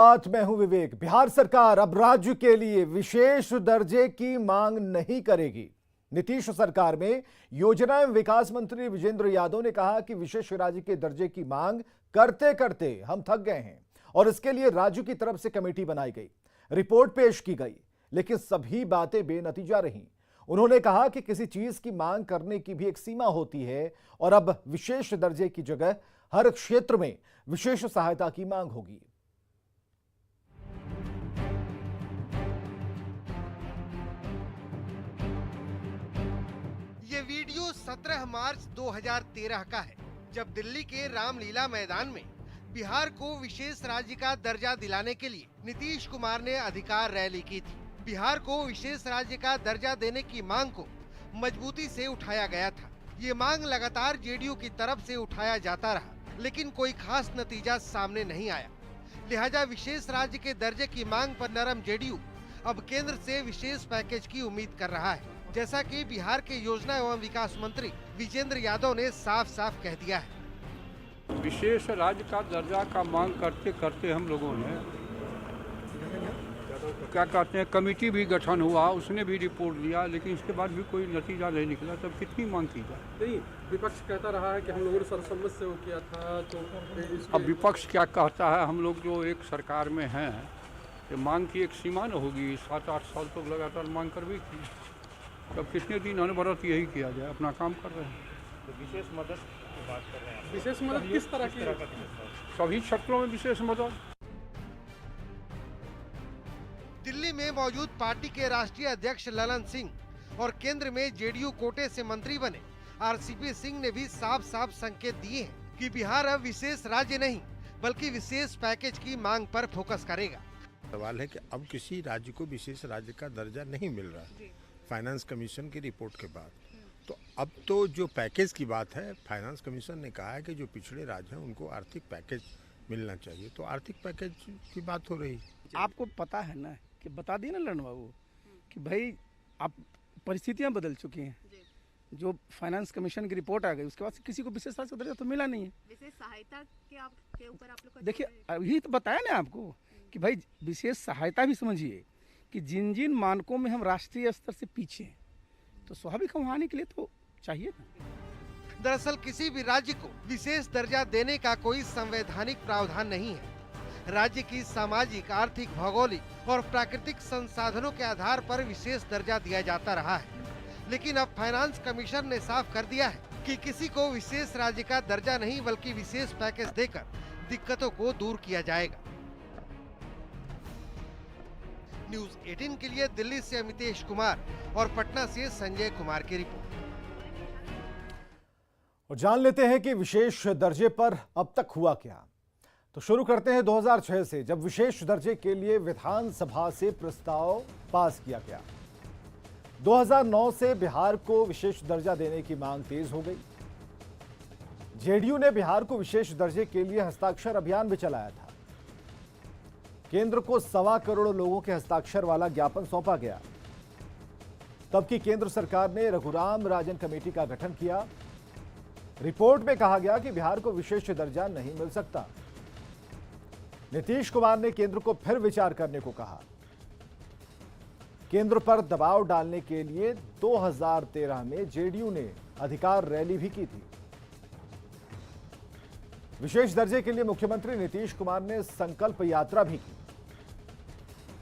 आज मैं हूं विवेक। बिहार सरकार अब राज्य के लिए विशेष दर्जे की मांग नहीं करेगी। नीतीश सरकार में योजना एवं विकास मंत्री विजेंद्र यादव ने कहा कि विशेष राज्य के दर्जे की मांग करते करते हम थक गए हैं और इसके लिए राज्य की तरफ से कमेटी बनाई गई, रिपोर्ट पेश की गई, लेकिन सभी बातें बेनतीजा रहीं। उन्होंने कहा कि किसी चीज की मांग करने की भी एक सीमा होती है और अब विशेष दर्जे की जगह हर क्षेत्र में विशेष सहायता की मांग होगी। ये वीडियो 17 मार्च 2013 का है, जब दिल्ली के रामलीला मैदान में बिहार को विशेष राज्य का दर्जा दिलाने के लिए नीतीश कुमार ने अधिकार रैली की थी। बिहार को विशेष राज्य का दर्जा देने की मांग को मजबूती से उठाया गया था। ये मांग लगातार जेडीयू की तरफ से उठाया जाता रहा, लेकिन कोई खास नतीजा सामने नहीं आया। लिहाजा विशेष राज्य के दर्जे की मांग पर नरम जेडीयू अब केंद्र से विशेष पैकेज की उम्मीद कर रहा है, जैसा कि बिहार के योजना एवं विकास मंत्री विजेंद्र यादव ने साफ साफ कह दिया है। विशेष राज्य का दर्जा का मांग करते करते हम लोगों ने क्या कहते हैं कमेटी भी गठन हुआ, उसने भी रिपोर्ट दिया, लेकिन इसके बाद भी कोई नतीजा नहीं निकला। तब कितनी मांग की जाए? नहीं, विपक्ष कहता रहा है कि हम लोगों ने सर्वसम्मत से वो किया था, तो अब विपक्ष क्या कहता है? हम लोग जो एक सरकार में हैं, ये मांग की एक सीमा न होगी। 7-8 साल तक लगातार मांग कर भी की, तब कितने दिन अनवरत यही किया जाए, अपना काम कर रहे हैं। तो विशेष मदद की बात कर रहे हैं। विशेष मदद किस तरह की? सभी क्षेत्रों में विशेष मदद। दिल्ली में मौजूद पार्टी के राष्ट्रीय अध्यक्ष ललन सिंह और केंद्र में जेडीयू कोटे से मंत्री बने आरसीपी सिंह ने भी साफ साफ संकेत दिए हैं कि बिहार अब विशेष राज्य नहीं बल्कि विशेष पैकेज की मांग पर फोकस करेगा। सवाल है कि अब किसी राज्य को विशेष राज्य का दर्जा नहीं मिल रहा फाइनेंस कमीशन की रिपोर्ट के बाद। तो अब तो जो पैकेज की बात है, फाइनेंस कमीशन ने कहा है कि जो पिछड़े राज्य हैं उनको आर्थिक पैकेज मिलना चाहिए, तो आर्थिक पैकेज की बात हो रही है। आपको पता है ना कि बता दिए ना ललन बाबू कि भाई आप परिस्थितियां बदल चुकी हैं। जो फाइनेंस कमीशन की रिपोर्ट आ गई उसके बाद किसी को विशेष राज्य का दर्जा तो मिला नहीं है। विशेष सहायता के ऊपर आप लोग देखिए यही तो बताया ना आपको कि भाई विशेष सहायता भी समझिए कि जिन जिन मानकों में हम राष्ट्रीय स्तर से पीछे हैं, तो स्वाभाविक हम आने के लिए तो चाहिए ना। दरअसल किसी भी राज्य को विशेष दर्जा देने का कोई संवैधानिक प्रावधान नहीं है। राज्य की सामाजिक, आर्थिक, भौगोलिक और प्राकृतिक संसाधनों के आधार पर विशेष दर्जा दिया जाता रहा है, लेकिन अब फाइनेंस कमीशन ने साफ कर दिया है कि किसी को विशेष राज्य का दर्जा नहीं बल्कि विशेष पैकेज देकर दिक्कतों को दूर किया जाएगा। न्यूज़ 18 के लिए दिल्ली से अमितेश कुमार और पटना से संजय कुमार की रिपोर्ट। और जान लेते हैं कि विशेष दर्जे पर अब तक हुआ क्या। तो शुरू करते हैं 2006 से, जब विशेष दर्जे के लिए विधानसभा से प्रस्ताव पास किया गया। 2009 से बिहार को विशेष दर्जा देने की मांग तेज हो गई। जेडीयू ने बिहार को विशेष दर्जे के लिए हस्ताक्षर अभियान भी चलाया था। केंद्र को 1.25 करोड़ लोगों के हस्ताक्षर वाला ज्ञापन सौंपा गया। तब की केंद्र सरकार ने रघुराम राजन कमेटी का गठन किया। रिपोर्ट में कहा गया कि बिहार को विशेष दर्जा नहीं मिल सकता। नीतीश कुमार ने केंद्र को फिर विचार करने को कहा। केंद्र पर दबाव डालने के लिए 2013 में जेडीयू ने अधिकार रैली भी की थी। विशेष दर्जे के लिए मुख्यमंत्री नीतीश कुमार ने संकल्प यात्रा भी की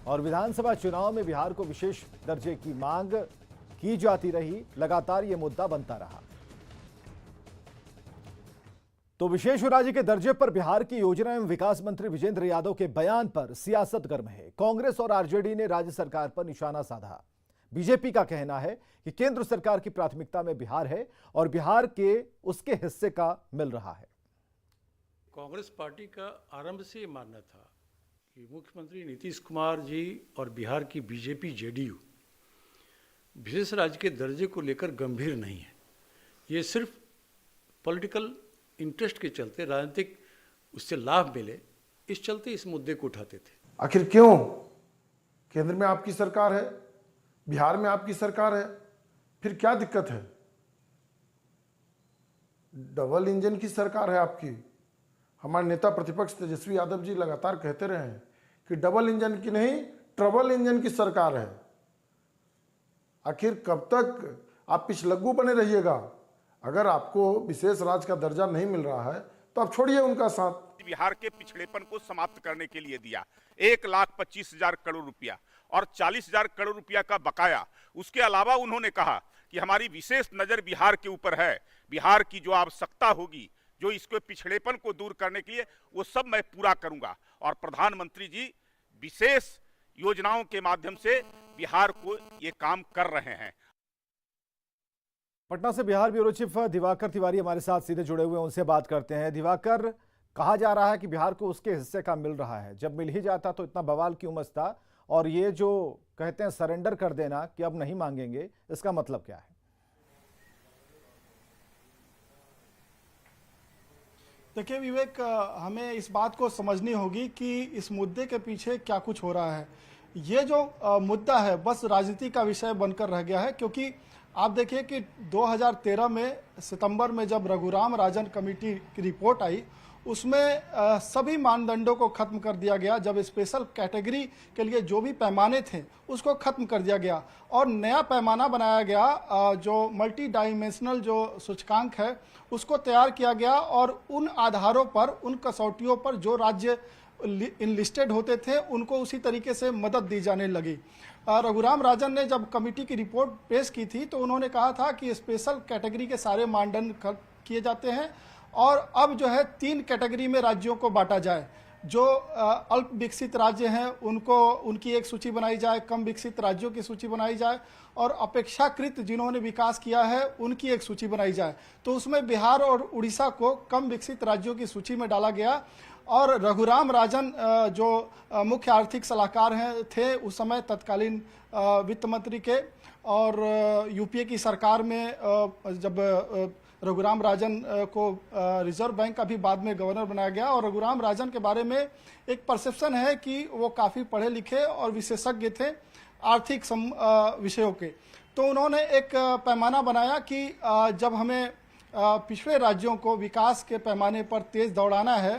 और विधानसभा चुनाव में बिहार को विशेष दर्जे की मांग की जाती रही। लगातार यह मुद्दा बनता रहा। तो विशेष राज्य के दर्जे पर बिहार की योजना एवं विकास मंत्री विजेंद्र यादव के बयान पर सियासत गर्म है। कांग्रेस और आरजेडी ने राज्य सरकार पर निशाना साधा। बीजेपी का कहना है कि केंद्र सरकार की प्राथमिकता में बिहार है और बिहार के उसके हिस्से का मिल रहा है। कांग्रेस पार्टी का आरंभ से ये मानना था कि मुख्यमंत्री नीतीश कुमार जी और बिहार की बीजेपी जेडीयू विशेष राज्य के दर्जे को लेकर गंभीर नहीं है। ये सिर्फ पॉलिटिकल इंटरेस्ट के चलते, राजनीतिक उससे लाभ मिले, इस चलते इस मुद्दे को उठाते थे। आखिर क्यों? केंद्र में आपकी सरकार है, बिहार में आपकी सरकार है, फिर क्या दिक्कत है? डबल इंजन की सरकार है आपकी। हमारे नेता प्रतिपक्ष तेजस्वी यादव जी लगातार कहते रहे हैं कि डबल इंजन की नहीं ट्रबल इंजन की सरकार है। आखिर कब तक आप पिछलग्गू बने रहिएगा? अगर आपको विशेष राज्य का दर्जा नहीं मिल रहा है तो आप छोड़िए उनका साथ। बिहार के पिछड़ेपन को समाप्त करने के लिए दिया 1,25,000 करोड़ रुपया और 40,000 करोड़ रुपया का बकाया। उसके अलावा उन्होंने कहा कि हमारी विशेष नजर बिहार के ऊपर है, बिहार की जो आवश्यकता होगी, जो इसके पिछड़ेपन को दूर करने के लिए, वो सब मैं पूरा करूंगा। और प्रधानमंत्री जी विशेष योजनाओं के माध्यम से बिहार को ये काम कर रहे हैं। पटना से बिहार ब्यूरो चीफ दिवाकर तिवारी हमारे साथ सीधे जुड़े हुए हैं, उनसे बात करते हैं। दिवाकर, कहा जा रहा है कि बिहार को उसके हिस्से का मिल रहा है, जब मिल ही जाता तो इतना बवाल क्यों मचता? और ये जो कहते हैं सरेंडर कर देना कि अब नहीं मांगेंगे, इसका मतलब क्या है? देखिए विवेक, हमें इस बात को समझनी होगी कि इस मुद्दे के पीछे क्या कुछ हो रहा है। ये जो मुद्दा है बस राजनीति का विषय बनकर रह गया है, क्योंकि आप देखिए कि 2013 में सितंबर में जब रघुराम राजन कमेटी की रिपोर्ट आई, उसमें सभी मानदंडों को खत्म कर दिया गया। जब स्पेशल कैटेगरी के लिए जो भी पैमाने थे उसको खत्म कर दिया गया और नया पैमाना बनाया गया, जो मल्टी डायमेंशनल जो सूचकांक है उसको तैयार किया गया और उन आधारों पर, उन कसौटियों पर जो राज्य इनलिस्टेड होते थे उनको उसी तरीके से मदद दी जाने लगी। रघुराम राजन ने जब कमेटी की रिपोर्ट पेश की थी तो उन्होंने कहा था कि स्पेशल कैटेगरी के सारे मानदंड किए जाते हैं और अब जो है 3 कैटेगरी में राज्यों को बांटा जाए। जो अल्प विकसित राज्य हैं उनको, उनकी एक सूची बनाई जाए, कम विकसित राज्यों की सूची बनाई जाए और अपेक्षाकृत जिन्होंने विकास किया है उनकी एक सूची बनाई जाए। तो उसमें बिहार और उड़ीसा को कम विकसित राज्यों की सूची में डाला गया। और रघुराम राजन जो मुख्य आर्थिक सलाहकार हैं थे उस समय तत्कालीन वित्त मंत्री के, और यूपीए की सरकार में जब रघुराम राजन को रिजर्व बैंक का भी बाद में गवर्नर बनाया गया। और रघुराम राजन के बारे में एक परसेप्शन है कि वो काफ़ी पढ़े लिखे और विशेषज्ञ थे आर्थिक विषयों के। तो उन्होंने एक पैमाना बनाया कि जब हमें पिछड़े राज्यों को विकास के पैमाने पर तेज दौड़ाना है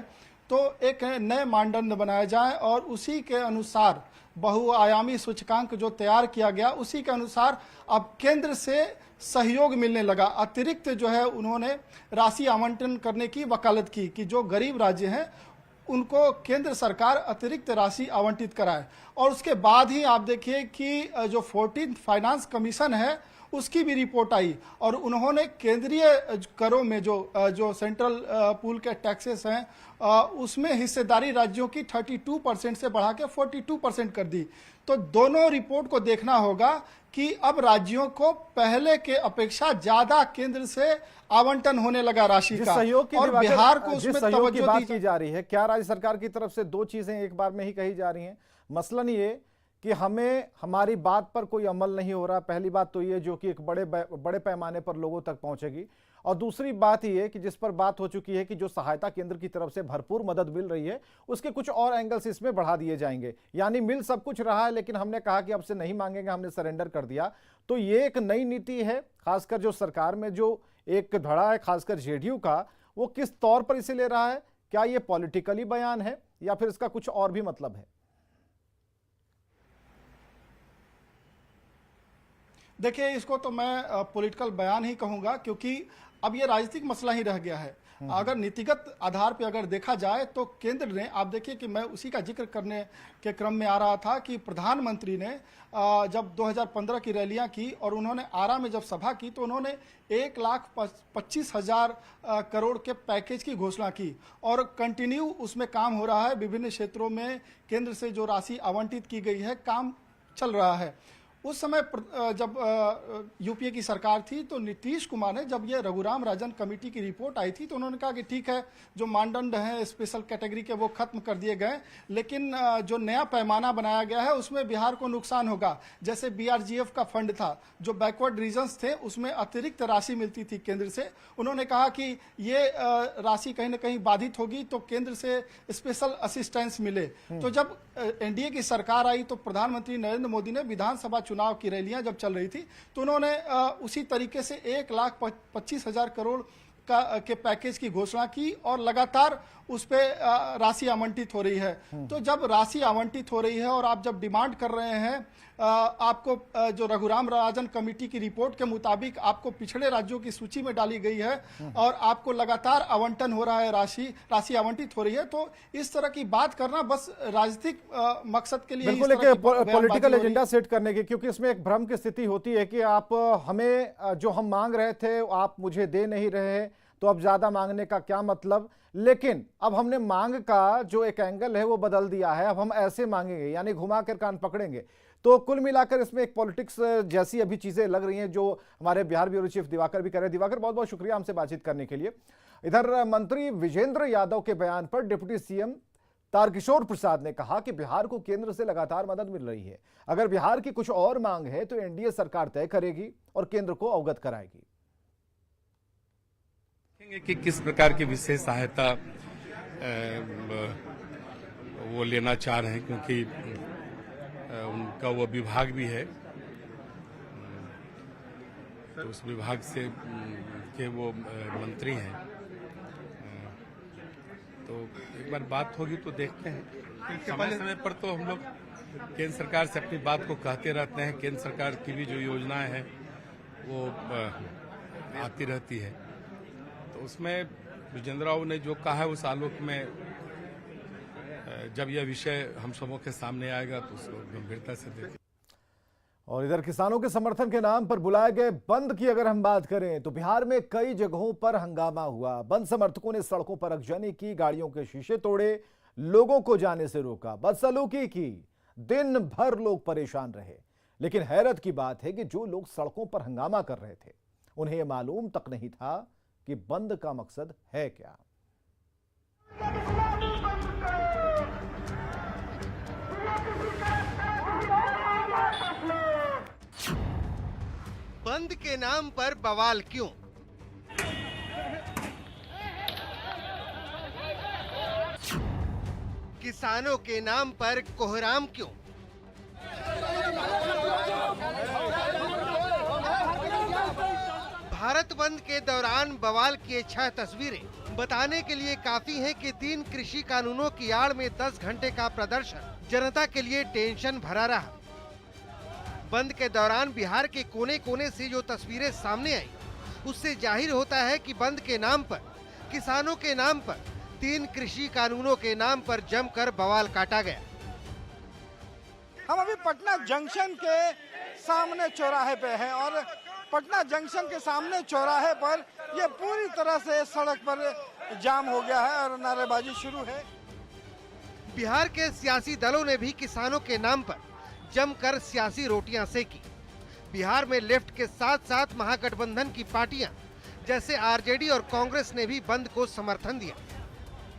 तो एक नए मानदंड बनाया जाए और उसी के अनुसार बहुआयामी सूचकांक जो तैयार किया गया उसी के अनुसार अब केंद्र से सहयोग मिलने लगा। अतिरिक्त जो है उन्होंने राशि आवंटन करने की वकालत की कि जो गरीब राज्य हैं उनको केंद्र सरकार अतिरिक्त राशि आवंटित कराए। और उसके बाद ही आप देखिए कि जो 14th फाइनेंस कमीशन है उसकी भी रिपोर्ट आई और उन्होंने केंद्रीय करों में जो सेंट्रल पूल के टैक्सेस हैं उसमें हिस्सेदारी राज्यों की 32% से बढ़ा के 42% कर दी। तो दोनों रिपोर्ट को देखना होगा कि अब राज्यों को पहले के अपेक्षा ज्यादा केंद्र से आवंटन होने लगा राशि का, और बिहार को उसमें तवज्जो बात की जा रही है। क्या राज्य सरकार की तरफ से 2 चीजें एक बार में ही कही जा रही हैं? मसलन ये कि हमें हमारी बात पर कोई अमल नहीं हो रहा, पहली बात तो ये जो कि एक बड़े पैमाने पर लोगों तक पहुंचेगी, और दूसरी बात ये कि जिस पर बात हो चुकी है कि जो सहायता केंद्र की तरफ से भरपूर मदद मिल रही है उसके कुछ और एंगल्स इसमें बढ़ा दिए जाएंगे। यानी मिल सब कुछ रहा है लेकिन हमने कहा कि अब से नहीं मांगेंगे, हमने सरेंडर कर दिया। तो ये एक नई नीति है, खासकर जो सरकार में जो एक धड़ा है खासकर जेडीयू का, वो किस तौर पर इसे ले रहा है? क्या ये पॉलिटिकली बयान है या फिर इसका कुछ और भी मतलब है? देखिए, इसको तो मैं पॉलिटिकल बयान ही कहूंगा, क्योंकि अब ये राजनीतिक मसला ही रह गया है। अगर नीतिगत आधार पे अगर देखा जाए तो केंद्र ने, आप देखिए कि मैं उसी का जिक्र करने के क्रम में आ रहा था कि प्रधानमंत्री ने जब 2015 की रैलियां की और उन्होंने आरा में जब सभा की तो उन्होंने 1,25,000 करोड़ के पैकेज की घोषणा की और कंटिन्यू उसमें काम हो रहा है। विभिन्न क्षेत्रों में केंद्र से जो राशि आवंटित की गई है काम चल रहा है। उस समय जब यूपीए की सरकार थी तो नीतीश कुमार ने, जब ये रघुराम राजन कमेटी की रिपोर्ट आई थी तो उन्होंने कहा कि ठीक है, जो मानदंड हैं स्पेशल कैटेगरी के वो खत्म कर दिए गए, लेकिन जो नया पैमाना बनाया गया है उसमें बिहार को नुकसान होगा। जैसे बीआरजीएफ का फंड था, जो बैकवर्ड रीजन्स थे उसमें अतिरिक्त राशि मिलती थी केंद्र से। उन्होंने कहा कि ये राशि कहीं ना कहीं बाधित होगी तो केंद्र से स्पेशल असिस्टेंस मिले। तो जब एनडीए की सरकार आई तो प्रधानमंत्री नरेंद्र मोदी ने विधानसभा चुनाव की रैलियां जब चल रही थी तो उन्होंने उसी तरीके से 1,25,000 करोड़ के पैकेज की घोषणा की और लगातार उस पे राशि आवंटित हो रही है। तो जब राशि आवंटित हो रही है और आप जब डिमांड कर रहे हैं, आपको जो रघुराम राजन कमेटी की रिपोर्ट के मुताबिक आपको पिछड़े राज्यों की सूची में डाली गई है और आपको लगातार आवंटन हो रहा है, राशि आवंटित हो रही है, तो इस तरह की बात करना बस राजनीतिक मकसद के लिए बिल्कुल एक पॉलिटिकल एजेंडा सेट करने की, क्योंकि इसमें एक भ्रम की स्थिति होती है कि आप हमें जो हम मांग रहे थे आप मुझे दे नहीं रहे, तो अब ज्यादा मांगने का क्या मतलब। लेकिन अब हमने मांग का जो एक एंगल है वो बदल दिया है, अब हम ऐसे मांगेंगे, यानी घुमा कर कान पकड़ेंगे। तो कुल मिलाकर इसमें एक पॉलिटिक्स जैसी अभी चीजें लग रही हैं, जो हमारे बिहार ब्यूरो चीफ दिवाकर भी कर रहे हैं। दिवाकर, बहुत बहुत शुक्रिया हमसे बातचीत करने के लिए। इधर मंत्री विजेंद्र यादव के बयान पर डिप्टी सीएम तारकिशोर प्रसाद ने कहा कि बिहार को केंद्र से लगातार मदद मिल रही है, अगर बिहार की कुछ और मांग है तो एनडीए सरकार तय करेगी और केंद्र को अवगत कराएगी। कि किस प्रकार की विशेष सहायता वो लेना चाह रहे हैं, क्योंकि उनका वो विभाग भी है, तो उस विभाग से के वो मंत्री हैं। तो एक बार बात होगी तो देखते हैं। समय समय पर तो हम लोग केंद्र सरकार से अपनी बात को कहते रहते हैं। केंद्र सरकार की भी जो योजनाएं हैं वो आती रहती है, तो उसमें विजेंद्र राव ने जो कहा है उस आलोक में जब यह विषय हम सबों के सामने आएगा तो उसको गंभीरता से देखें। और इधर किसानों के समर्थन के नाम पर बुलाए गए बंद की अगर हम बात करें तो बिहार में कई जगहों पर हंगामा हुआ। बंद समर्थकों ने सड़कों पर आगजनी की, गाड़ियों के शीशे तोड़े, लोगों को जाने से रोका, बदसलूकी की। दिन भर लोग परेशान रहे। लेकिन हैरत की बात है कि जो लोग सड़कों पर हंगामा कर रहे थे उन्हें यह मालूम तक नहीं था कि बंद का मकसद है क्या। बंद के नाम पर बवाल क्यों? किसानों के नाम पर कोहराम क्यों? भारत बंद के दौरान बवाल की 6 तस्वीरें बताने के लिए काफी हैं कि 3 कृषि कानूनों की आड़ में 10 घंटे का प्रदर्शन जनता के लिए टेंशन भरा रहा। बंद के दौरान बिहार के कोने कोने से जो तस्वीरें सामने आई, उससे जाहिर होता है कि बंद के नाम पर, किसानों के नाम पर, 3 कृषि कानूनों के नाम पर जमकर बवाल काटा गया। हम अभी पटना जंक्शन के सामने चौराहे पे हैं और पटना जंक्शन के सामने चौराहे पर ये पूरी तरह से सड़क पर जाम हो गया है और नारेबाजी शुरू है। बिहार के सियासी दलों ने भी किसानों के नाम पर जमकर सियासी रोटियां सेकी। बिहार में लेफ्ट के साथ साथ महागठबंधन की पार्टियां जैसे आरजेडी और कांग्रेस ने भी बंद को समर्थन दिया।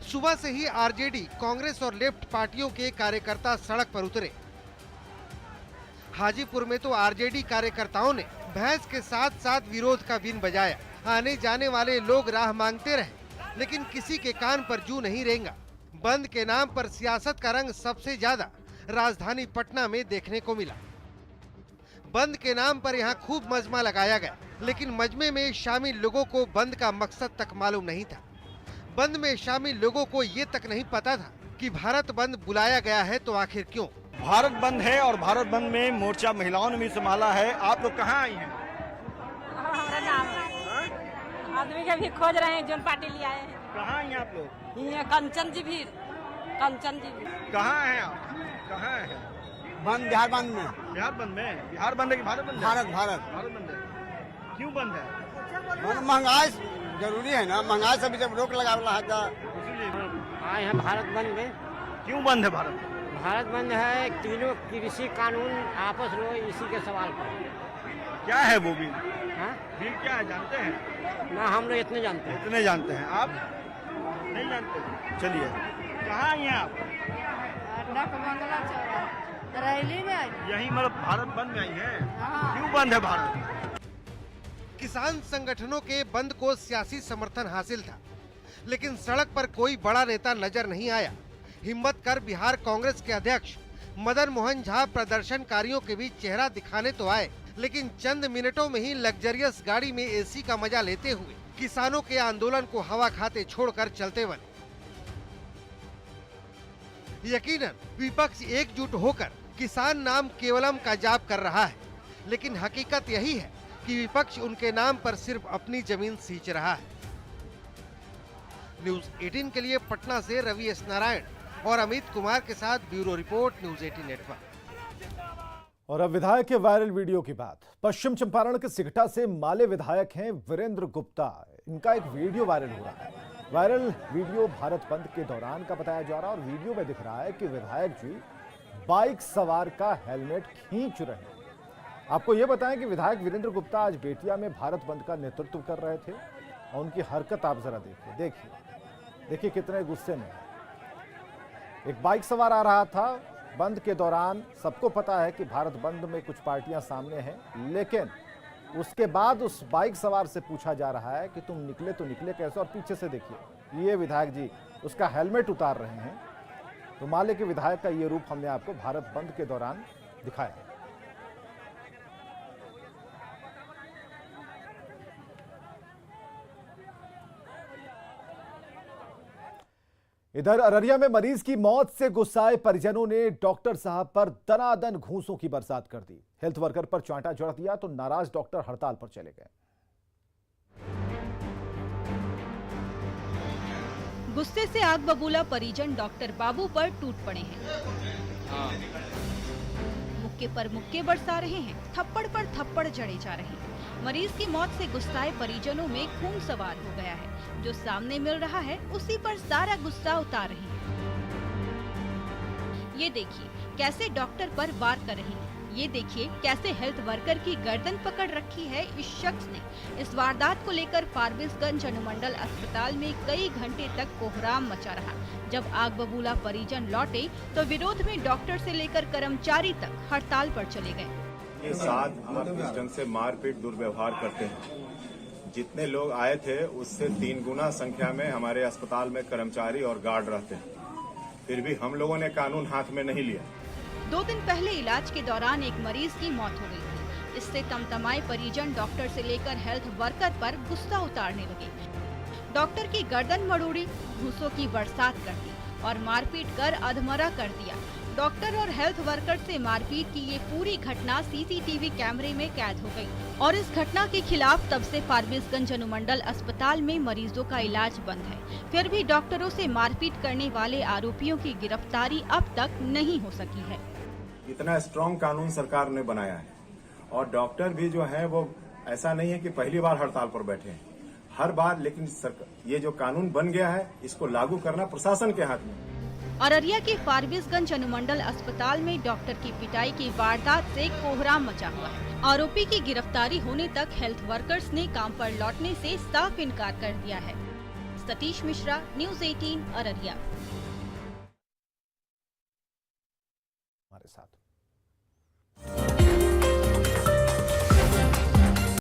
सुबह से ही आरजेडी, कांग्रेस और लेफ्ट पार्टियों के कार्यकर्ता सड़क पर उतरे। हाजीपुर में तो आरजेडी कार्यकर्ताओं ने भैंस के साथ साथ विरोध का बीन बजाया। आने जाने वाले लोग राह मांगते रहे, लेकिन किसी के कान पर जू नहीं रेंगा। बंद के नाम पर सियासत का रंग सबसे ज्यादा राजधानी पटना में देखने को मिला। बंद के नाम पर यहां खूब मजमा लगाया गया, लेकिन मजमे में शामिल लोगों को बंद का मकसद तक मालूम नहीं था। बंद में शामिल लोगों को ये तक नहीं पता था कि भारत बंद बुलाया गया है तो आखिर क्यों। भारत बंद है और भारत बंद में मोर्चा महिलाओं ने भी संभाला है। आप लोग कहाँ आई हैं? हमारा नाम है, आदमी के भी खोज रहे हैं, जोन पार्टी ले आए हैं। कहाँ आई हैं आप लोग? ये कंचन जी भी, कंचन जी भी। कहाँ हैं आप? कहाँ है? बंद, बिहार बंद में। बिहार बंद में? बिहार बंद है कि भारत बंद है? भारत भारत बंद है। क्यों बंद है? महंगाई जरूरी है ना, महंगाई से भी जब रोक लगावला है तो आए हैं भारत बंद में। क्यों बंद है भारत? भारत बंद है, तीनों कृषि कानून आपस में इसी के सवाल पर। क्या है वो बिल? हाँ? बिल क्या है जानते हैं? ना हम लोग इतने जानते हैं। इतने जानते हैं, आप नहीं जानते? चलिए, कहाँ आई हैं आप? रैली में आई। यही मतलब भारत बंद में आई है? क्यों बंद है भारत? किसान संगठनों के बंद को सियासी समर्थन हासिल था, लेकिन सड़क पर कोई बड़ा नेता नजर नहीं आया। हिम्मत कर बिहार कांग्रेस के अध्यक्ष मदन मोहन झा प्रदर्शनकारियों के बीच चेहरा दिखाने तो आए, लेकिन चंद मिनटों में ही लग्जरियस गाड़ी में एसी का मजा लेते हुए किसानों के आंदोलन को हवा खाते छोड़कर चलते बने। यकीनन विपक्ष एकजुट होकर किसान नाम केवलम का जाप कर रहा है, लेकिन हकीकत यही है कि विपक्ष उनके नाम पर सिर्फ अपनी जमीन सींच रहा है। न्यूज 18 के लिए पटना से रवि एस नारायण और अमित कुमार के साथ ब्यूरो रिपोर्ट, न्यूज 18 नेटवर्क। और अब विधायक के वायरल वीडियो की बात। पश्चिम चंपारण के सिकटा से माले विधायक हैं वीरेंद्र गुप्ता। इनका एक वीडियो वायरल हो रहा है। वायरल वीडियो भारत बंद के दौरान का बताया जा रहा है और वीडियो में दिख रहा है कि विधायक जी बाइक सवार का हेलमेट खींच रहे हैं। आपको यह बताएं कि विधायक वीरेंद्र गुप्ता आज बेतिया में भारत बंद का नेतृत्व कर रहे थे और उनकी हरकत आप जरा देखिए कितने गुस्से में। एक बाइक सवार आ रहा था बंद के दौरान। सबको पता है कि भारत बंद में कुछ पार्टियां सामने हैं, लेकिन उसके बाद उस बाइक सवार से पूछा जा रहा है कि तुम निकले तो निकले कैसे। और पीछे से देखिए ये विधायक जी उसका हेलमेट उतार रहे हैं। तो माले के विधायक का ये रूप हमने आपको भारत बंद के दौरान दिखाया है। इधर अररिया में मरीज की मौत से गुस्साए परिजनों ने डॉक्टर साहब पर दनादन घूंसों की बरसात कर दी। हेल्थ वर्कर पर चांटा जड़ दिया तो नाराज डॉक्टर हड़ताल पर चले गए। गुस्से से आग बबूला परिजन डॉक्टर बाबू पर टूट पड़े हैं। मुक्के पर मुक्के बरसा रहे हैं, थप्पड़ पर थप्पड़ जड़े जा रहे हैं। मरीज की मौत से गुस्साए परिजनों में खून सवार हो गया है। जो सामने मिल रहा है उसी पर सारा गुस्सा उतार रहे हैं। ये देखिए कैसे डॉक्टर पर वार कर रहे हैं। ये देखिए कैसे हेल्थ वर्कर की गर्दन पकड़ रखी है इस शख्स ने। इस वारदात को लेकर फारबिसगंज अनुमंडल अस्पताल में कई घंटे तक कोहराम मचा रहा। जब आग बबूला परिजन लौटे तो विरोध में डॉक्टर से लेकर कर्मचारी तक हड़ताल पर चले गए। के साथ आप इस ढंग से मारपीट दुर्व्यवहार करते हैं। जितने लोग आए थे उससे 3 गुना संख्या में हमारे अस्पताल में कर्मचारी और गार्ड रहते हैं, फिर भी हम लोगों ने कानून हाथ में नहीं लिया। 2 दिन पहले इलाज के दौरान एक मरीज की मौत हो गई थी। इससे तमतमाए परिजन डॉक्टर से लेकर हेल्थ वर्कर पर गुस्सा उतारने लगे। डॉक्टर की गर्दन मरोड़ी, घूंसों की बरसात कर दी और मारपीट कर अधमरा कर दिया। डॉक्टर और हेल्थ वर्कर से मारपीट की ये पूरी घटना सीसीटीवी कैमरे में कैद हो गई और इस घटना के खिलाफ तब से फारबिसगंज अनुमंडल अस्पताल में मरीजों का इलाज बंद है। फिर भी डॉक्टरों से मारपीट करने वाले आरोपियों की गिरफ्तारी अब तक नहीं हो सकी है। इतना स्ट्रांग कानून सरकार ने बनाया है और डॉक्टर भी जो है वो ऐसा नहीं है कि पहली बार हड़ताल पर बैठे हैं, हर बार। लेकिन ये जो कानून बन गया है इसको लागू करना प्रशासन के हाथ में। अररिया के फारबिसगंज अनुमंडल अस्पताल में डॉक्टर की पिटाई की वारदात से कोहराम मचा हुआ है। आरोपी की गिरफ्तारी होने तक हेल्थ वर्कर्स ने काम पर लौटने से साफ इनकार कर दिया है। सतीश मिश्रा, न्यूज 18 अररिया। हमारे साथ